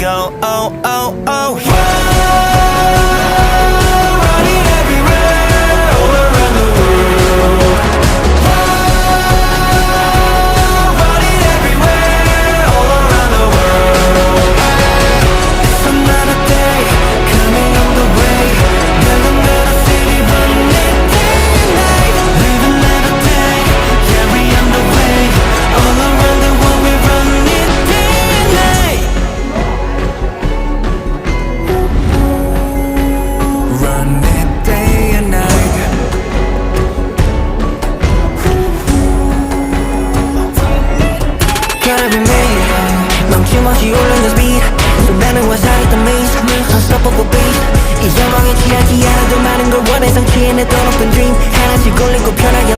go. Oh, oh, oh. Running everywhere, all around the world. Running everywhere, all around the world. It's another day coming on the way. Never met a city running it day and night. Live another day, yeah, we on the way. All around the world we run it day and night. Run it day and night. Gotta be made. 멈춤없이 올라오는 speed. 수많은 화살했던 maze. Unstoppable beat. 이 영광에 취하지 않아도 많은 걸 원해. 성취해내 더 높은 dream. 하나씩 올리고 편하게